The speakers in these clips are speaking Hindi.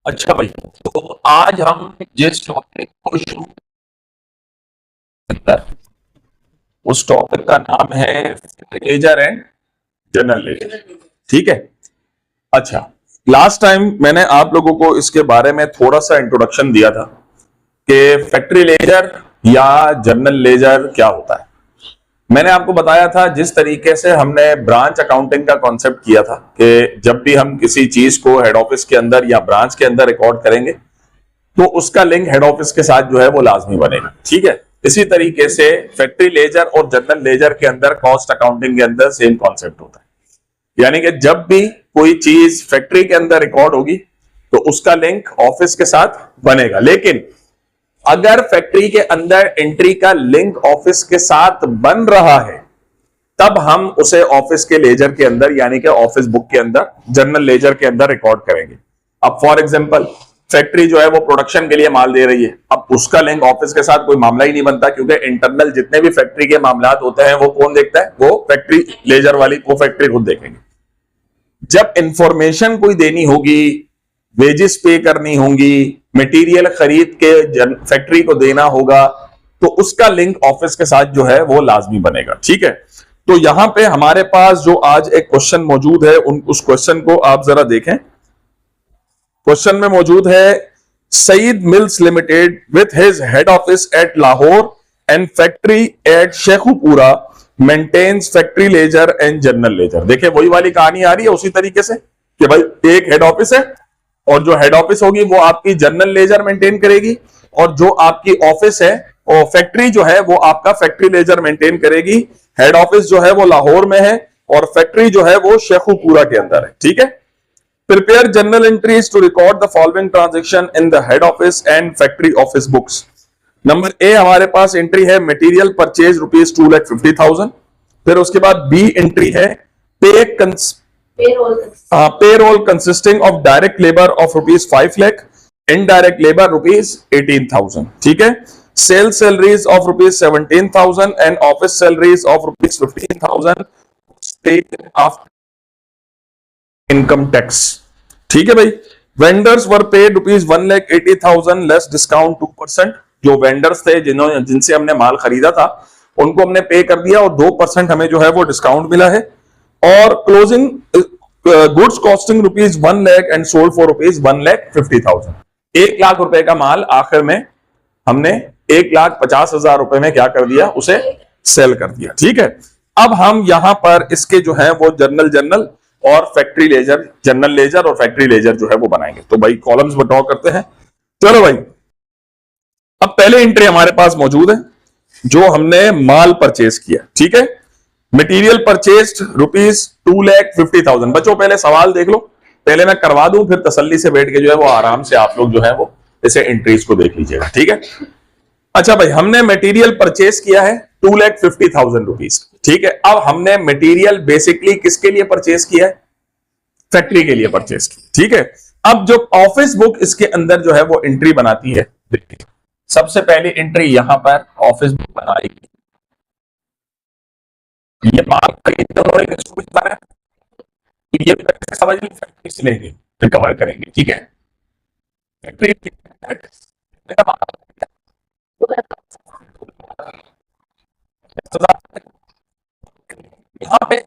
अच्छा भाई, तो आज हम जिस टॉपिक को शुरू करते हैं उस टॉपिक का नाम है लेजर एंड जनरल लेजर। ठीक है। अच्छा, लास्ट टाइम मैंने आप लोगों को इसके बारे में थोड़ा सा इंट्रोडक्शन दिया था कि फैक्ट्री लेजर या जनरल लेजर क्या होता है। मैंने आपको बताया था जिस तरीके से हमने ब्रांच अकाउंटिंग का कॉन्सेप्ट किया था कि जब भी हम किसी चीज को हेड ऑफिस के अंदर या ब्रांच के अंदर रिकॉर्ड करेंगे तो उसका लिंक हेड ऑफिस के साथ जो है वो लाजमी बनेगा। ठीक है। इसी तरीके से फैक्ट्री लेजर और जनरल लेजर के अंदर कॉस्ट अकाउंटिंग के अंदर सेम कॉन्सेप्ट होता है, यानी कि जब भी कोई चीज फैक्ट्री के अंदर रिकॉर्ड होगी तो उसका लिंक ऑफिस के साथ बनेगा, लेकिन अगर फैक्ट्री के अंदर एंट्री का लिंक ऑफिस के साथ बन रहा है तब हम उसे ऑफिस के लेजर के अंदर यानी कि ऑफिस बुक के अंदर जनरल लेजर के अंदर रिकॉर्ड करेंगे। अब फॉर एग्जांपल फैक्ट्री जो है वो प्रोडक्शन के लिए माल दे रही है, अब उसका लिंक ऑफिस के साथ कोई मामला ही नहीं बनता, क्योंकि इंटरनल जितने भी फैक्ट्री के मामलात होते हैं वो कौन देखता है? वो फैक्ट्री लेजर वाली वो फैक्ट्री खुद देखेंगे। जब इंफॉर्मेशन कोई देनी होगी, वेजेस पे करनी होंगी, मटेरियल खरीद के फैक्ट्री को देना होगा, तो उसका लिंक ऑफिस के साथ जो है वो लाजमी बनेगा। ठीक है। तो यहां पे हमारे पास जो आज एक क्वेश्चन मौजूद है उस क्वेश्चन को आप जरा देखें। क्वेश्चन में मौजूद है Saeed mills limited with his head office at Lahore and factory at Sheikhupura maintains factory ledger and general ledger. देखिए वही वाली कहानी आ रही है उसी तरीके से कि भाई एक हेड ऑफिस है और जो हेड ऑफिस होगी वो आपकी जनरल लेजर मेंटेन करेगी और जो आपकी ऑफिस है और फैक्ट्री जो है वो आपका फैक्ट्री लेजर मेंटेन करेगी। हेड ऑफिस जो है वो लाहौर में है और फैक्ट्री जो है वो शेखुपुरा के अंदर है। ठीक है। Prepare journal entries to record the following transaction in the head office and factory office books. Number A हमारे पास एंट्री है मटेरियल परचेज ₹2,50,000। फिर उसके बाद बी एंट्री है payroll consisting of direct labour of ₹5 lakh, indirect labour ₹18,000। ठीक है। Sale salaries of ₹17,000 and office salaries of ₹15,000 after income tax. ठीक है भाई। Vendors were paid ₹1,80,000 less discount 2%। जो वेंडर्स थे जिनसे हमने माल खरीदा था उनको हमने पे कर दिया और 2% हमें जो है वो डिस्काउंट मिला है। और closing goods costing ₹1 lakh and sold for ₹1,50,000। 1 lakh रुपए का माल आखिर में हमने 1,50,000 में क्या कर दिया? उसे सेल कर दिया। ठीक है। अब हम यहां पर इसके जो है वो जनरल और फैक्ट्री लेजर, जनरल लेजर और फैक्ट्री लेजर जो है वो बनाएंगे। तो भाई कॉलम्स बताओ करते हैं। चलो भाई, अब पहले एंट्री हमारे पास मौजूद है जो हमने माल परचेज किया। ठीक है। Material purchased ₹2,50,000। बच्चों पहले सवाल देख लो, पहले मैं करवा दूं फिर तसल्ली से बैठ के जो है वो आराम से आप लोग जो है वो इसे एंट्रीज को देख लीजिएगा। ठीक है। अच्छा भाई, हमने मटेरियल परचेज किया है ₹2,50,000। ठीक है। अब हमने मटेरियल बेसिकली किसके लिए परचेज किया है? फैक्ट्री के लिए परचेज किया। ठीक है। अब जो ऑफिस बुक इसके अंदर जो है वो एंट्री बनाती है, देखिए सबसे पहली एंट्री यहां पर ऑफिस बुक बनाएगी। ये माल खरीदते हुए ये समझ ली फैक्ट्री से लेंगे फिर कवर करेंगे। ठीक है। फैक्ट्री यहाँ पे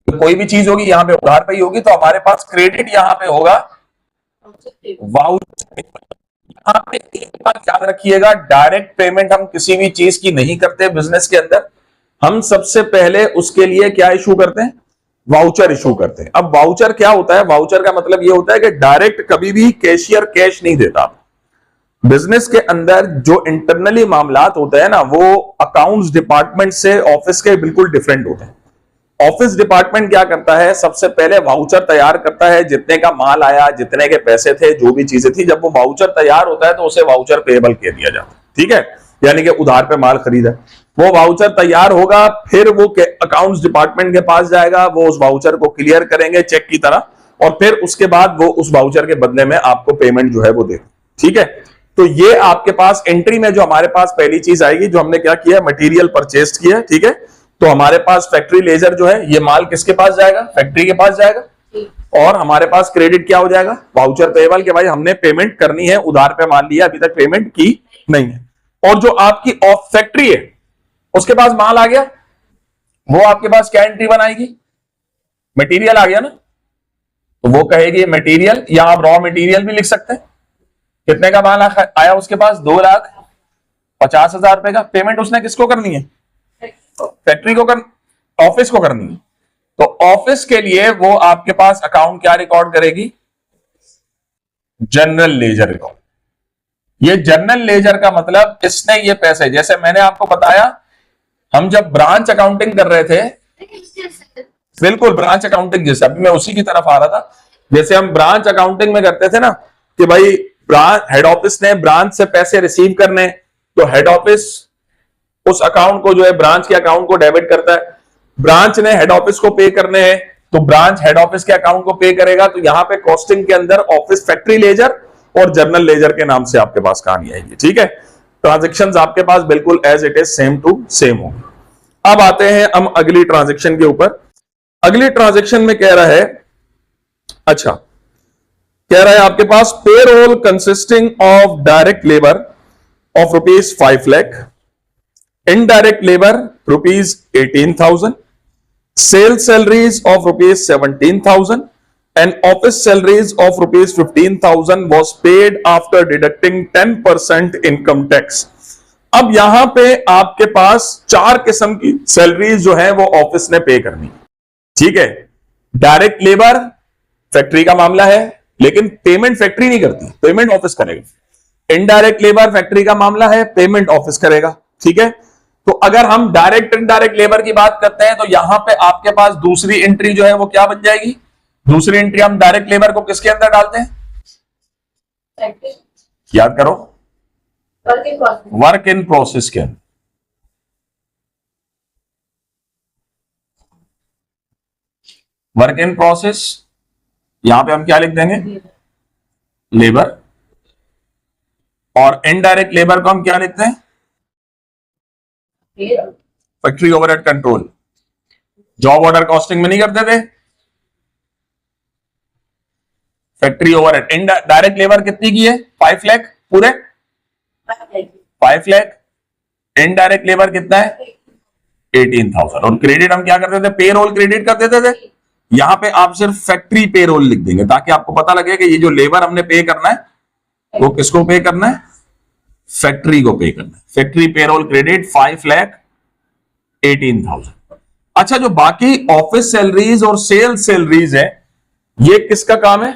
कोई भी चीज होगी यहाँ पे उधार पे ही होगी, तो हमारे पास क्रेडिट यहाँ पे होगा वाउचर। यहाँ पे एक बात याद रखिएगा, डायरेक्ट पेमेंट हम किसी भी चीज की नहीं करते बिजनेस के अंदर। हम सबसे पहले उसके लिए क्या इशू करते हैं? वाउचर इशू करते हैं। अब वाउचर क्या होता है? वाउचर का मतलब यह होता है कि डायरेक्ट कभी भी कैशियर कैश नहीं देता। बिजनेस के अंदर जो इंटरनली मामलात होते हैं ना, वो अकाउंट्स डिपार्टमेंट से ऑफिस के बिल्कुल डिफरेंट होते हैं। ऑफिस डिपार्टमेंट क्या करता है? सबसे पहले वाउचर तैयार करता है, जितने का माल आया, जितने के पैसे थे, जो भी चीजें थी। जब वो वाउचर तैयार होता है तो उसे वाउचर पेएबल कह दिया जाता है। ठीक है। यानी कि उधार पे माल खरीदा, वो वाउचर तैयार होगा, फिर वो अकाउंट्स डिपार्टमेंट के पास जाएगा, वो उस वाउचर को क्लियर करेंगे चेक की तरह, और फिर उसके बाद वो उस वाउचर के बदले में आपको पेमेंट जो है वो दे। ठीक है। तो ये आपके पास एंट्री में जो हमारे पास पहली चीज आएगी, जो हमने क्या किया? मटेरियल परचेज किया। ठीक है। तो हमारे पास फैक्ट्री लेजर जो है, ये माल किसके पास जाएगा? फैक्ट्री के पास जाएगा। और हमारे पास क्रेडिट क्या हो जाएगा, वाउचर पेबल, के भाई हमने पेमेंट करनी है, उधार पे माल लिया, अभी तक पेमेंट की नहीं है। और जो आपकी ऑफ फैक्ट्री है उसके पास माल आ गया, वो आपके पास क्या एंट्री बनाएगी, मटेरियल आ गया ना, तो वो कहेगी मटेरियल, या आप रॉ मटेरियल भी लिख सकते हैं। कितने का माल आया उसके पास, 2,50,000 रुपए का। पेमेंट उसने किसको करनी है, फैक्ट्री को ऑफिस को करनी है। तो ऑफिस के लिए वो आपके पास अकाउंट क्या रिकॉर्ड करेगी, जनरल लेजर रिकॉर्ड। ये जनरल लेजर का मतलब इसने ये पैसे, जैसे मैंने आपको बताया हम जब ब्रांच अकाउंटिंग कर रहे थे, बिल्कुल ब्रांच अकाउंटिंग जैसे, अभी मैं उसी की तरफ आ रहा था। जैसे हम ब्रांच अकाउंटिंग में करते थे ना कि भाई हेड ऑफिस ने ब्रांच से पैसे रिसीव करने, तो हेड ऑफिस उस अकाउंट को जो है ब्रांच के अकाउंट को डेबिट करता है, ब्रांच ने हेड ऑफिस को पे करने हैं तो ब्रांच हेड ऑफिस के अकाउंट को पे करेगा। तो यहां पे कॉस्टिंग के अंदर ऑफिस फैक्ट्री लेजर और जर्नल लेजर के नाम से आपके पास कहानी आएगी। ठीक है, ट्रांजेक्शंस आपके पास बिल्कुल as it is same to same होंगे। अब आते हैं हम अगली ट्रांजेक्शन के ऊपर। अगली ट्रांजेक्शन में कह रहा है, अच्छा कह रहा है आपके पास payroll consisting of direct labour of ₹5 lakh, indirect labour ₹18,000, sales salaries of ₹17,000 and office salaries of ₹15,000 was paid after deducting 10% income tax। अब यहां पे आपके पास 4 किस्म की सैलरीज जो है वो ऑफिस ने पे करनी। ठीक है, डायरेक्ट लेबर फैक्ट्री का मामला है, लेकिन पेमेंट फैक्ट्री नहीं करती, पेमेंट ऑफिस करेगा। इनडायरेक्ट लेबर फैक्ट्री का मामला है, पेमेंट ऑफिस करेगा। ठीक है, तो अगर हम डायरेक्ट इनडायरेक्ट लेबर की बात करते हैं तो यहां पे आपके पास दूसरी एंट्री जो है वो क्या बन जाएगी, दूसरी एंट्री हम डायरेक्ट लेबर को किसके अंदर डालते हैं, याद करो, वर्क इन प्रोसेस के अंदर। वर्क इन प्रोसेस, यहां पे हम क्या लिख देंगे, लेबर, और इनडायरेक्ट लेबर को हम क्या लिखते हैं, factory overhead control. Job order costing में नहीं करते थे, फैक्ट्री ओवरहेड। डायरेक्ट लेबर कितनी की है, 5 लाख पूरे, 5 लाख। इनडायरेक्ट लेबर कितना है, 18,000। और क्रेडिट हम क्या करते थे, पेरोल क्रेडिट कर देते थे। यहां पे आप सिर्फ फैक्ट्री पेरोल लिख देंगे ताकि आपको पता लगे कि ये जो लेबर हमने पे करना है वो किसको पे करना है, फैक्ट्री को पे करना है। Factory payroll credit 5,18,000। अच्छा, जो बाकी ऑफिस सैलरीज और सेल्स सैलरीज है ये किसका काम है,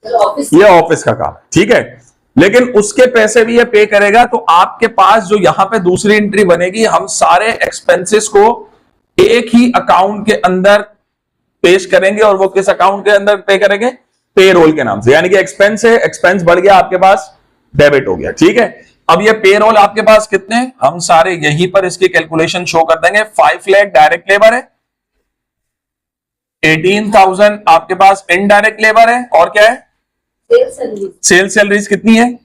ये ऑफिस का काम है। ठीक है, लेकिन उसके पैसे भी ये पे करेगा। तो आपके पास जो यहां पे दूसरी एंट्री बनेगी, हम सारे एक्सपेंसेस को एक ही अकाउंट के अंदर पेश करेंगे, और वो किस अकाउंट के अंदर पे करेंगे, पेरोल के नाम से। यानी कि एक्सपेंस है, एक्सपेंस बढ़ गया आपके पास, डेबिट हो गया। ठीक है, अब ये पेरोल आपके पास कितने, हम सारे यहीं पर इसकी कैलकुलेशन शो कर देंगे। 5 लाख डायरेक्ट लेबर है, 18,000 आपके पास इनडायरेक्ट लेबर है, और क्या है, सेल्स सैलरीज कितनी है,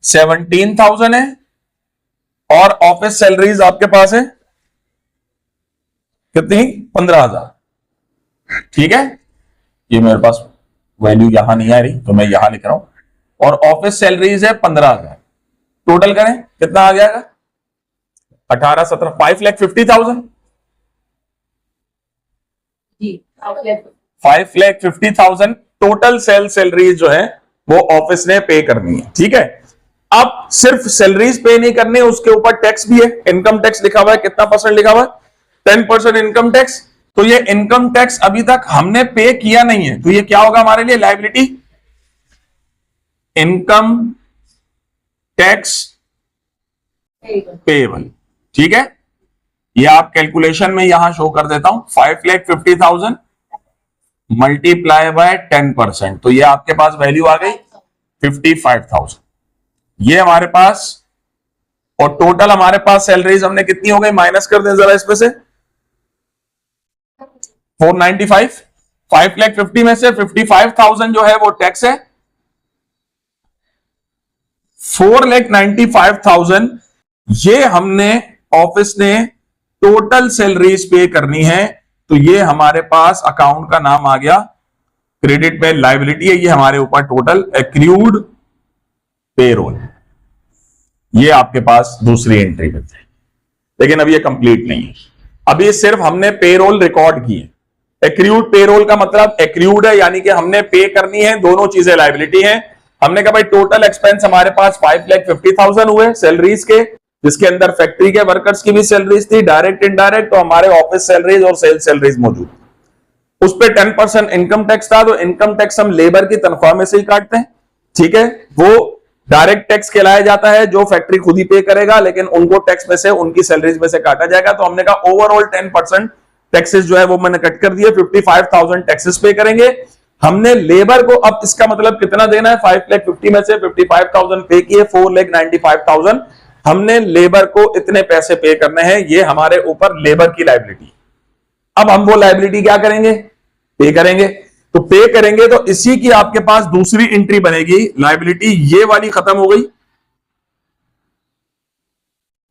17,000 है, और ऑफिस सैलरीज आपके पास है कितनी, 15,000। ठीक है, ये मेरे पास वैल्यू यहां नहीं आ रही तो मैं यहां लिख रहा हूं, और ऑफिस सैलरीज है 15,000। टोटल करें कितना आ जाएगा, 18, 17, 5,50,000। 5,50,000 टोटल सैलरीज जो है वो ऑफिस ने पे करनी है। ठीक है, अब सिर्फ सैलरीज पे नहीं करनी, उसके ऊपर टैक्स भी है, इनकम टैक्स लिखा हुआ है, कितना परसेंट लिखा हुआ है, 10% इनकम टैक्स। तो ये इनकम टैक्स अभी तक हमने पे किया नहीं है, तो ये क्या होगा हमारे लिए, लायबिलिटी, इनकम टैक्स पेएबल। ठीक है, ये आप कैलकुलेशन में यहां शो कर देता हूं, 5,50,000 मल्टीप्लाई बाय 10%, तो ये आपके पास वैल्यू आ गई 55,000। ये हमारे पास, और टोटल हमारे पास सैलरीज हमने कितनी हो गई, माइनस कर दें जरा इसमें से, 495। 5,50,000 में से 55,000 जो है वो टैक्स है, 4,95,000 ये हमने ऑफिस ने टोटल सैलरीज पे करनी है। तो ये हमारे पास अकाउंट का नाम आ गया क्रेडिट पे लायबिलिटी है, ये हमारे ऊपर टोटल एक्रूड पेरोल, ये आपके पास दूसरी एंट्री में थे, लेकिन अब ये कंप्लीट नहीं है। अभी सिर्फ हमने पेरोल रिकॉर्ड की है। एक्रूड पेरोल का मतलब एक्रूड है, यानी कि हमने पे करनी है, दोनों चीजें लायबिलिटी हैं। हमने कहा भाई टोटल एक्सपेंस हमारे पास 5,50,000 हुए सैलरीज के, जिसके अंदर फैक्ट्री के वर्कर्स की भी सैलरीज थी, डायरेक्ट इनडायरेक्ट, तो हमारे ऑफिस सैलरीज और सेल्स सैलरीज मौजूद। उस पर 10% इनकम टैक्स था, तो इनकम टैक्स हम लेबर की तनख्वाह में से ही काटते हैं, ठीक है। वो डायरेक्ट टैक्स कहलाया जाता है, जो फैक्ट्री खुद ही पे करेगा, लेकिन उनको टैक्स में से, उनकी सैलरीज में से काटा जाएगा। तो हमने कहा ओवरऑल 10% टैक्सेस जो है वो मैंने कट कर दिए, 55,000 टैक्सेस पे करेंगे हमने लेबर को। अब इसका मतलब कितना देना है, 5,50,000 में से 55,000 पे किए, 4,95,000 हमने लेबर को इतने पैसे पे करने हैं, ये हमारे ऊपर लेबर की लायबिलिटी। अब हम वो लायबिलिटी क्या करेंगे, पे करेंगे। तो पे करेंगे तो इसी की आपके पास दूसरी एंट्री बनेगी, लायबिलिटी ये वाली खत्म हो गई,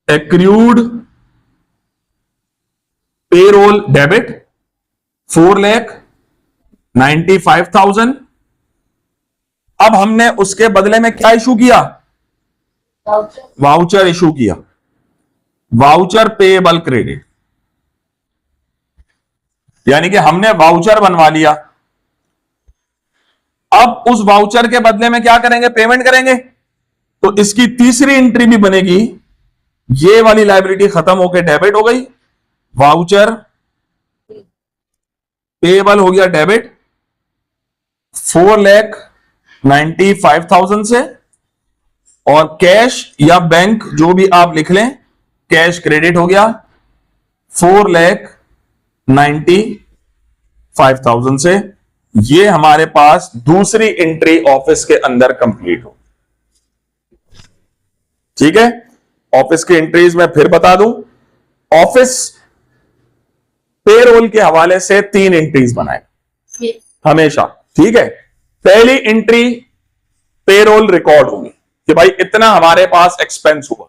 एक्रूड पेरोल डेबिट 4,95,000। अब हमने उसके बदले में क्या इशू किया, वाउचर इशू किया, वाउचर पेएबल क्रेडिट, यानी कि हमने वाउचर बनवा लिया। अब उस वाउचर के बदले में क्या करेंगे, पेमेंट करेंगे। तो इसकी तीसरी एंट्री भी बनेगी, ये वाली लायबिलिटी खत्म होकर डेबिट हो गई, वाउचर पेएबल हो गया डेबिट 4,95,000 से, और कैश या बैंक जो भी आप लिख लें, कैश क्रेडिट हो गया 4,95,000 से। ये हमारे पास दूसरी एंट्री ऑफिस के अंदर कंप्लीट हो, ठीक है। ऑफिस की एंट्रीज में फिर बता दूं, ऑफिस पेरोल के हवाले से 3 एंट्रीज बनाए हमेशा, ठीक है। पहली एंट्री पेरोल रिकॉर्ड होगी कि भाई इतना हमारे पास एक्सपेंस हुआ,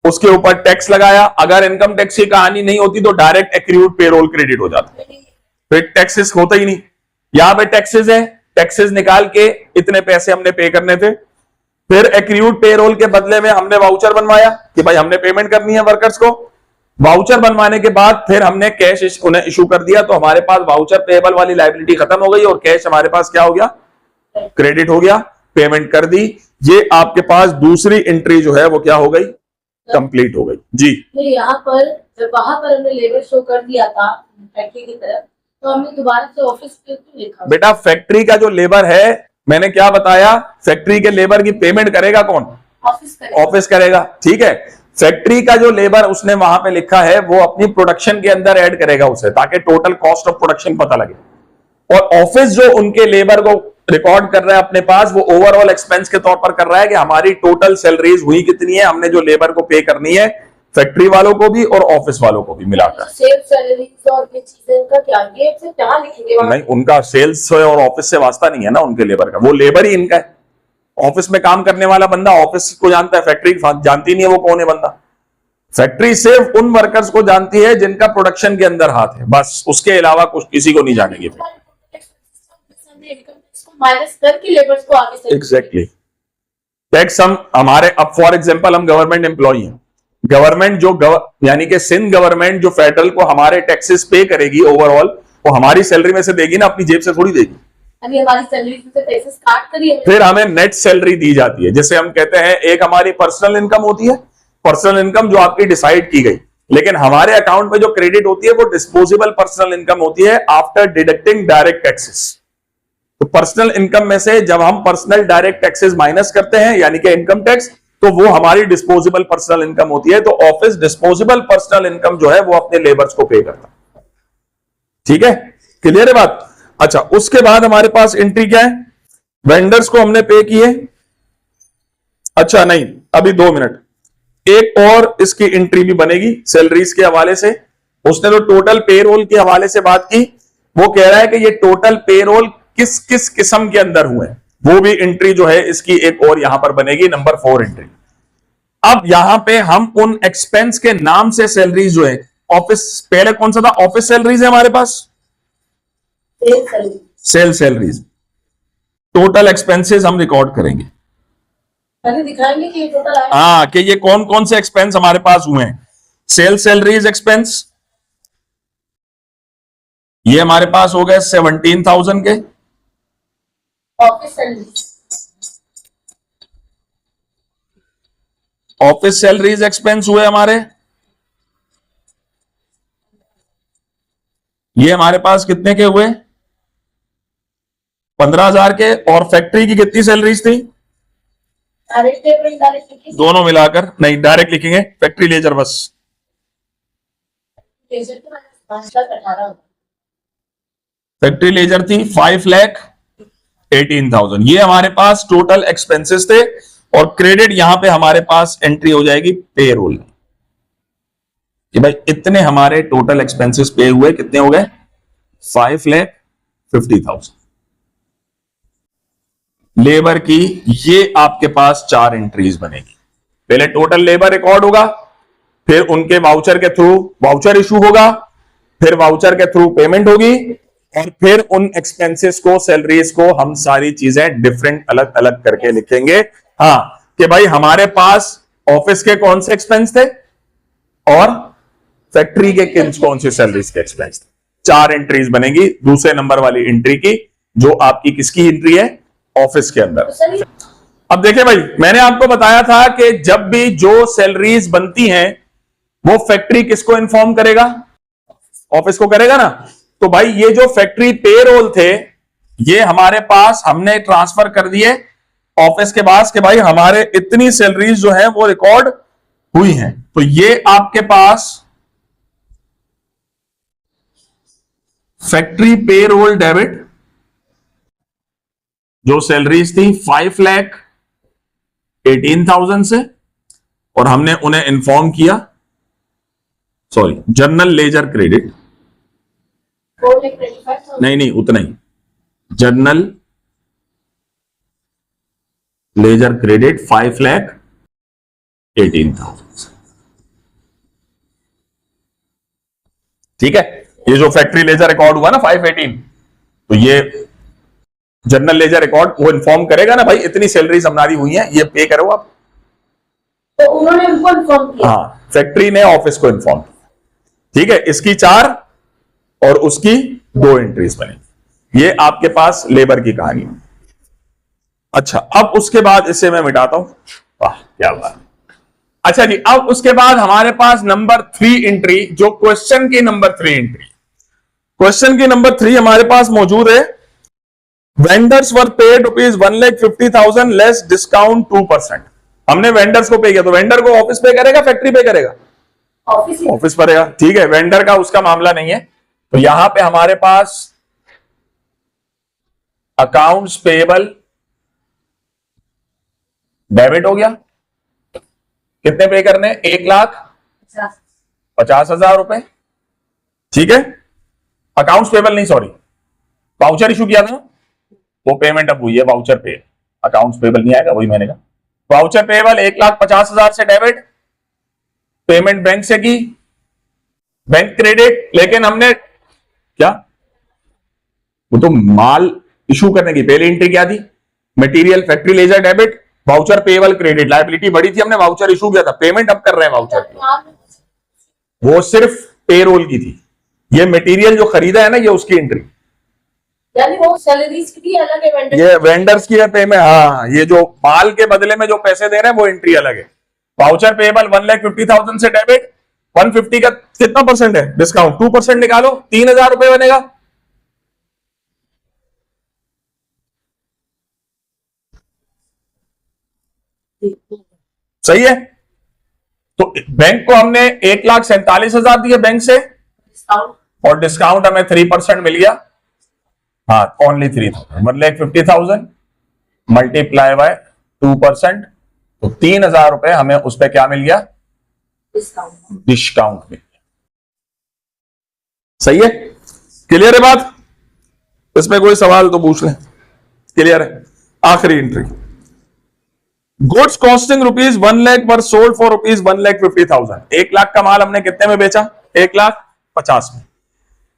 उसके ऊपर टैक्स लगाया। अगर इनकम टैक्स की कहानी नहीं होती तो डायरेक्ट एक्रूड पेरोल क्रेडिट हो जाता, फिर टैक्सेस होता ही नहीं। यहां पे टैक्सेस है, टैक्सेस निकाल के इतने पैसे हमने पे करने थे। फिर एक्रूड पेरोल के बदले में हमने वाउचर बनवाया कि भाई हमने पेमेंट करनी है वर्कर्स को। वाउचर बनवाने के बाद फिर हमने कैश उन्हें इशू कर दिया, तो हमारे पास वाउचर पेएबल वाली लायबिलिटी खत्म हो गई और कैश हमारे पास क्या हो गया, क्रेडिट हो गया, पेमेंट कर दी। ये आपके पास दूसरी एंट्री जो है वो क्या हो गई, कंप्लीट हो गई जी। यहाँ पर जब वहां पर हमने लेबर शो कर दिया था फैक्ट्री की तरफ, तो हमने दोबारा से ऑफिस पे क्यों लिखा? बेटा फैक्ट्री का जो लेबर है, मैंने क्या बताया, फैक्ट्री के लेबर की पेमेंट करेगा कौन, ऑफिस करेगा, ठीक है। फैक्ट्री का जो लेबर उसने वहां पे लिखा है वो अपनी प्रोडक्शन के अंदर ऐड करेगा उसे, ताकि टोटल कॉस्ट ऑफ प्रोडक्शन पता लगे। और ऑफिस जो उनके लेबर को रिकॉर्ड कर रहा है अपने पास, वो ओवरऑल एक्सपेंस के तौर पर कर रहा है कि हमारी टोटल सैलरीज हुई कितनी है, हमने जो लेबर को पे करनी है, फैक्ट्री वालों को भी और ऑफिस वालों को भी मिलाकर। सेल्स सैलरीज और ये चीजें का क्या, ये से क्या लिखेंगे? नहीं, उनका सेल्स और ऑफिस से वास्ता नहीं है ना उनके लेबर का, वो लेबर ही इनका है। ऑफिस में काम करने वाला बंदा ऑफिस को जानता है, फैक्ट्री जानती नहीं है वो कौन है बंदा। फैक्ट्री सिर्फ उन वर्कर्स को जानती है जिनका प्रोडक्शन के अंदर हाथ है, बस, उसके अलावा कुछ किसी को नहीं जानेगी। माइनस करके लेबर्स को आगे से एग्जैक्टली टैक्स हम हमारे, अब फॉर एग्जांपल हम गवर्नमेंट एम्प्लॉई हैं, गवर्नमेंट यानी कि सिंध गवर्नमेंट जो फेडरल को हमारे टैक्सेस पे करेगी ओवरऑल, वो हमारी सैलरी में से देगी ना, अपनी जेब से थोड़ी देगी। अभी हमारी सैलरी से टैक्सेस काट करिए, फिर हमें नेट सैलरी दी जाती है। जैसे हम कहते हैं एक हमारी पर्सनल इनकम होती है, पर्सनल इनकम जो आपकी डिसाइड की गई, लेकिन हमारे अकाउंट में जो क्रेडिट होती है वो डिस्पोजेबल पर्सनल इनकम होती है आफ्टर डिडक्टिंग डायरेक्ट टैक्सेस। तो पर्सनल इनकम में से जब हम पर्सनल डायरेक्ट टैक्सेस माइनस करते हैं, यानी कि इनकम टैक्स, तो वो हमारी डिस्पोजेबल पर्सनल इनकम होती है। तो ऑफिस डिस्पोजेबल पर्सनल इनकम जो है वो अपने लेबर्स को पे करता है, ठीक है, क्लियर है बात। अच्छा, उसके बाद हमारे पास एंट्री क्या है, वेंडर्स को हमने पे किए। अच्छा नहीं, अभी 2 मिनट, एक और इसकी एंट्री भी बनेगी सैलरीज के हवाले से। उसने तो टोटल पेरोल के हवाले से बात की, वो कह रहा है कि ये टोटल पेरोल किस किस किस्म के अंदर हुए, वो भी एंट्री जो है इसकी एक और यहां पर बनेगी, नंबर 4 एंट्री। अब यहां पे हम उन एक्सपेंस के नाम से सैलरीज जो है, ऑफिस, पहले कौन सा था, ऑफिस सैलरीज है हमारे पास, सेल सैलरीज, टोटल एक्सपेंसेस हम रिकॉर्ड करेंगे। पहले दिखाएंगे कि ये टोटल आया। हाँ, कि ये कौन कौन से एक्सपेंस हमारे पास हुए हैं। सेल सैलरीज एक्सपेंस ये हमारे पास हो गए 17,000 के। Office salary, office salaries expense हुए हमारे, ये हमारे पास कितने के हुए? 15,000 के। और फैक्ट्री की कितनी सैलरीज थी? डायरेक्ट लेबर इनडायरेक्ट लेबर, दोनों मिलाकर, नहीं डायरेक्ट लिखेंगे, फैक्ट्री लेजर बस। लेजर तो 5,18,000। फैक्ट्री लेजर थी 5,18,000। ये हमारे पास टोटल एक्सपेंसेस थे। और क्रेडिट यहां पे हमारे पास एंट्री हो जाएगी पेरोल कि भाई इतने हमारे टोटल एक्सपेंसेस पे हुए, कितने हो गए? 5,50,000। लेबर की ये आपके पास 4 एंट्रीज बनेगी। पहले टोटल लेबर रिकॉर्ड होगा, फिर उनके वाउचर के थ्रू वाउचर इशू होगा, फिर वाउचर के थ्रू पेमेंट होगी, और फिर उन एक्सपेंसेस को, सैलरीज को हम सारी चीजें डिफरेंट अलग अलग करके लिखेंगे। हाँ, कि भाई हमारे पास ऑफिस के कौन से एक्सपेंस थे और फैक्ट्री के कौन से सैलरीज के एक्सपेंस थे। 4 एंट्रीज बनेगी दूसरे नंबर वाली एंट्री की, जो आपकी किसकी एंट्री है? ऑफिस के अंदर। अब देखिए भाई, मैंने आपको बताया था कि जब भी जो सैलरीज बनती हैं वो फैक्ट्री किसको इन्फॉर्म करेगा? ऑफिस को करेगा ना। तो भाई ये जो फैक्ट्री पेरोल थे, ये हमारे पास हमने ट्रांसफर कर दिए ऑफिस के पास कि भाई हमारे इतनी सैलरीज जो है वो रिकॉर्ड हुई हैं। तो ये आपके पास फैक्ट्री पेरोल डेबिट, जो सैलरीज थी 5,18,000 से, और हमने उन्हें इन्फॉर्म किया, सॉरी, जर्नल लेजर क्रेडिट, 4,25,000। नहीं उतना ही, जर्नल लेजर क्रेडिट 5,18,000। ठीक है, ये जो फैक्ट्री लेजर रिकॉर्ड हुआ ना 518, तो ये जनरल लेजर रिकॉर्ड वो इन्फॉर्म करेगा ना, भाई इतनी सैलरीज हमारी हुई हैं, ये पे करो आप। तो उन्होंने उनको इन्फॉर्म किया। हाँ, फैक्ट्री ने ऑफिस को इन्फॉर्म किया। ठीक है, इसकी 4 और उसकी 2 एंट्रीज बनेगी। ये आपके पास लेबर की कहानी है। अच्छा, अब उसके बाद इसे मैं मिटाता हूं। वाह क्या बात। अच्छा जी, अब उसके बाद हमारे पास नंबर 3 एंट्री, जो क्वेश्चन की नंबर 3 एंट्री, क्वेश्चन की नंबर 3 हमारे पास मौजूद है। Vendors were paid ₹1,50,000 less discount 2%। हमने वेंडर्स को पे किया, तो वेंडर को ऑफिस पे करेगा, फैक्ट्री पे करेगा? ऑफिस पड़ेगा। ठीक है, वेंडर का उसका मामला नहीं है। तो यहां पे हमारे पास अकाउंट्स पेएबल डेबिट हो गया। कितने पे करने? 1,50,000 रुपए। ठीक है, अकाउंट्स पेएबल नहीं, सॉरी, वाउचर इशू किया था, वो पेमेंट अब हुई है, वाउचर पे, अकाउंट्स पेएबल नहीं आएगा, वही मैंने कहा। वाउचर पेएबल 1,50,000 से डेबिट, पेमेंट बैंक से की, बैंक क्रेडिट, लेकिन हमने क्या, वो तो माल इशू करने की पहली एंट्री क्या थी? Material, factory ledger debit, voucher payable credit, liability बड़ी थी, हमने वाउचर इशू किया था, पेमेंट अब कर रहे हैं वाउचर की, वो सिर्फ पेरोल की थी। ये मटेरियल जो खरीदा है ना, ये उसकी एंट्री, यानी वो सैलरीज की भी अलग है, वेंडर ये वेंडर्स की है पेमेंट। हाँ, ये जो माल के बदले में जो पैसे दे रहे हैं वो एंट्री अलग है। वाउचर पेएबल 1,50,000 से डेबिट, 150 का कितना परसेंट है डिस्काउंट? 2% निकालो, 3,000 रुपए बनेगा। सही है। तो बैंक को हमने 1,47,000 दिए बैंक से, डिस्काउंट, और डिस्काउंट हमें 3% मिल गया। हाँ, ओनली 3,000, 1,50,000 मल्टीप्लाई बाय 2%, तो 3,000 रुपए हमें उस पर क्या मिल गया? डिस्काउंट मिल गया। सही है, क्लियर है बात? इसमें कोई सवाल तो पूछ लें। क्लियर है। आखिरी entry, goods costing ₹1,00,000 were sold for ₹1,50,000। 1 lakh का माल हमने कितने में बेचा? 1,50,000 में।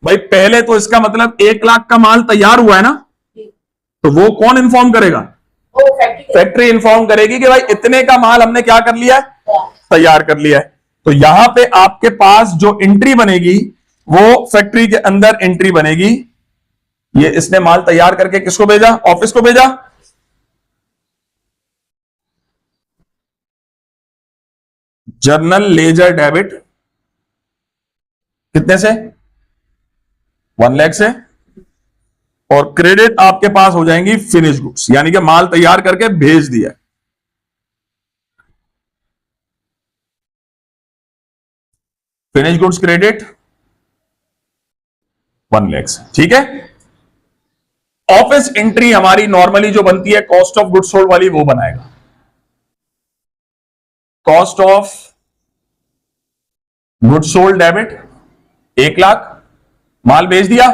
भाई पहले तो इसका मतलब 1 लाख का माल तैयार हुआ है ना, तो वो कौन इन्फॉर्म करेगा? वो फैक्ट्री फैक्ट्री इन्फॉर्म करेगी कि भाई इतने का माल हमने क्या कर लिया है, तैयार कर लिया है। तो यहां पे आपके पास जो एंट्री बनेगी वो फैक्ट्री के अंदर एंट्री बनेगी। ये इसने माल तैयार करके किसको भेजा? ऑफिस को भेजा। जर्नल लेजर डेबिट कितने से? 1 लाख से। और क्रेडिट आपके पास हो जाएंगी फिनिश गुड्स, यानी कि माल तैयार करके भेज दिया। फिनिश गुड्स क्रेडिट 1 लाख से, ठीक है। ऑफिस एंट्री हमारी नॉर्मली जो बनती है कॉस्ट ऑफ गुड्स सोल्ड वाली, वो बनाएगा। Cost of goods sold debit 1 lakh, माल बेच दिया।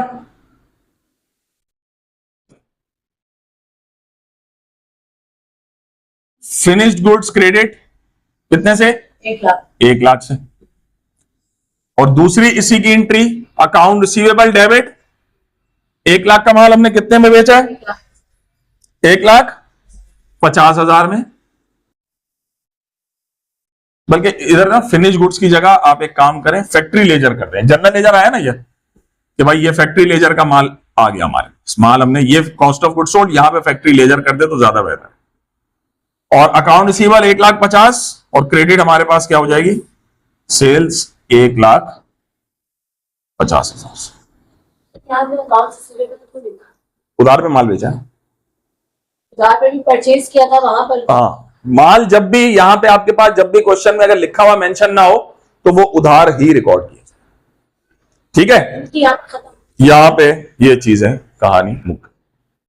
फिनिश्ड गुड्स क्रेडिट कितने से? 1 लाख। 1 लाख से। और दूसरी इसी की entry account receivable debit, 1 lakh का माल हमने कितने में बेचा है? 1,50,000 में। बल्कि इधर ना फिनिश गुड्स की जगह आप एक काम करें, फैक्ट्री लेजर कर दें। जनरल लेजर आया ना ये, कि भाई ये फैक्ट्री लेजर का माल आ गया हमारे माल, हमने ये कॉस्ट ऑफ गुड्स सोल्ड, यहां पे फैक्ट्री लेजर कर दे तो ज्यादा बेहतर है। और अकाउंट रिसीवेबल 1,50,000 और क्रेडिट हमारे पास क्या हो जाएगी? सेल्स 1,50,000। यहाँ पे अकाउंट रिसीवेबल तो लिखा, उधार पे माल बेचा है। उधार पे भी परचेज किया था वहां पर। हाँ, माल जब भी यहां पे आपके पास जब भी क्वेश्चन में अगर लिखा हुआ मेंशन ना हो तो वो उधार ही रिकॉर्ड किया, ठीक है। यहाँ खत्म। यहां पे ये चीज है, कहानी मुक्त।